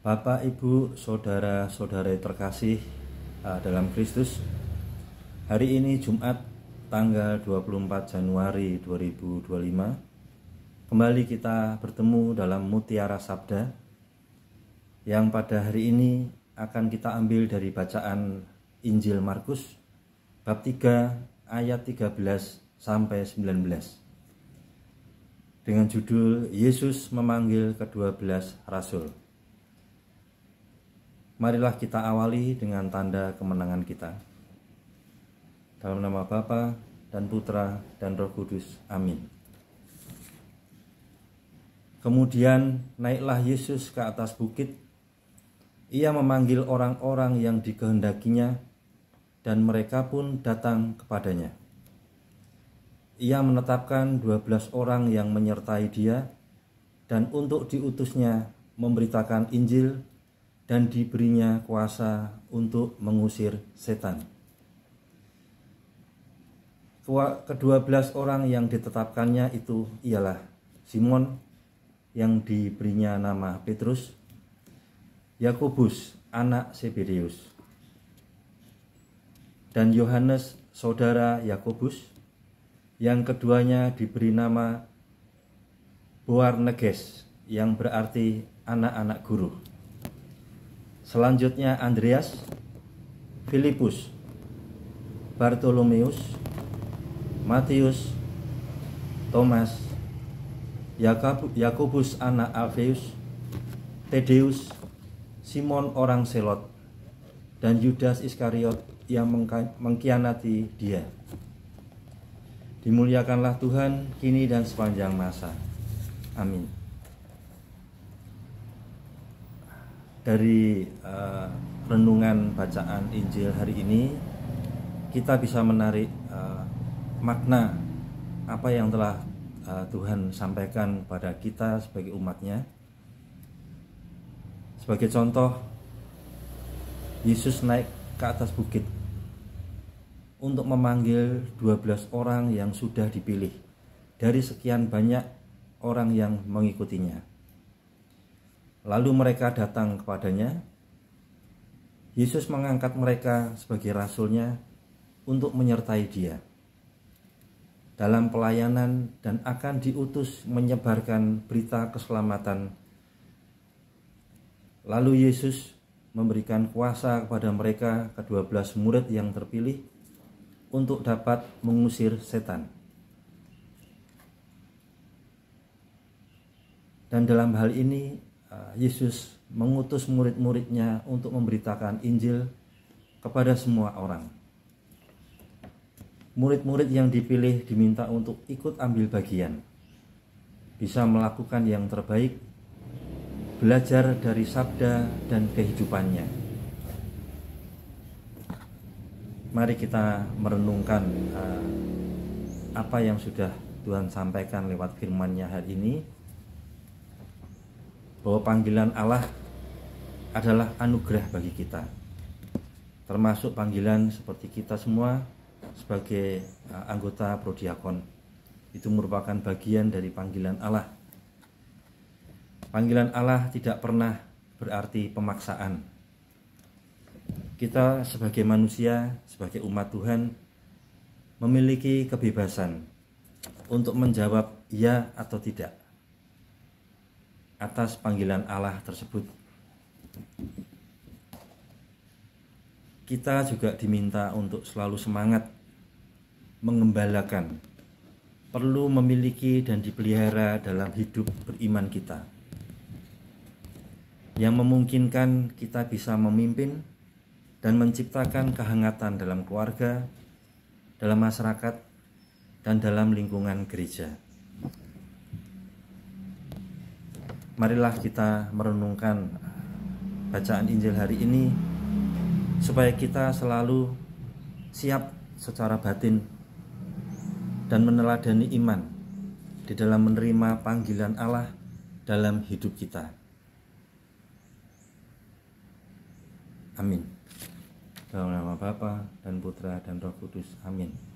Bapak, Ibu, saudara-saudara terkasih dalam Kristus, hari ini Jumat tanggal 24 Januari 2025, kembali kita bertemu dalam Mutiara Sabda yang pada hari ini akan kita ambil dari bacaan Injil Markus bab 3 ayat 13 sampai 19 dengan judul Yesus memanggil ke-12 Rasul. Marilah kita awali dengan tanda kemenangan kita. Dalam nama Bapa dan Putra dan Roh Kudus. Amin. Kemudian naiklah Yesus ke atas bukit. Ia memanggil orang-orang yang dikehendakinya, dan mereka pun datang kepadanya. Ia menetapkan 12 orang yang menyertai dia, dan untuk diutusnya memberitakan Injil, dan diberinya kuasa untuk mengusir setan. Ke-12 orang yang ditetapkannya itu ialah Simon yang diberinya nama Petrus, Yakobus anak Zebedeus, dan Yohanes saudara Yakobus, yang keduanya diberi nama Boanerges yang berarti anak-anak guru. Selanjutnya Andreas, Filipus, Bartolomeus, Matius, Thomas, Yakobus anak Alfeus, Tadeus, Simon orang Selot, dan Yudas Iskariot yang mengkhianati dia. Dimuliakanlah Tuhan kini dan sepanjang masa. Amin. Dari renungan bacaan Injil hari ini, kita bisa menarik makna apa yang telah Tuhan sampaikan pada kita sebagai umatnya. Sebagai contoh, Yesus naik ke atas bukit untuk memanggil 12 orang yang sudah dipilih dari sekian banyak orang yang mengikutinya. Lalu mereka datang kepadanya. Yesus mengangkat mereka sebagai rasulnya untuk menyertai dia dalam pelayanan dan akan diutus menyebarkan berita keselamatan. Lalu Yesus memberikan kuasa kepada mereka ke-12 murid yang terpilih untuk dapat mengusir setan. Dan dalam hal ini Yesus mengutus murid-muridnya untuk memberitakan Injil kepada semua orang. Murid-murid yang dipilih diminta untuk ikut ambil bagian, bisa melakukan yang terbaik, belajar dari sabda dan kehidupannya. Mari kita merenungkan apa yang sudah Tuhan sampaikan lewat firman-Nya hari ini, bahwa panggilan Allah adalah anugerah bagi kita, termasuk panggilan seperti kita semua sebagai anggota prodiakon. Itu merupakan bagian dari panggilan Allah. Panggilan Allah tidak pernah berarti pemaksaan. Kita sebagai manusia, sebagai umat Tuhan, memiliki kebebasan untuk menjawab ya atau tidak atas panggilan Allah tersebut. Kita juga diminta untuk selalu semangat mengembalakan, perlu memiliki dan dipelihara dalam hidup beriman kita, yang memungkinkan kita bisa memimpin dan menciptakan kehangatan dalam keluarga, dalam masyarakat, dan dalam lingkungan gereja. Marilah kita merenungkan bacaan Injil hari ini supaya kita selalu siap secara batin dan meneladani iman di dalam menerima panggilan Allah dalam hidup kita. Amin. Dalam nama Bapa dan Putra dan Roh Kudus. Amin.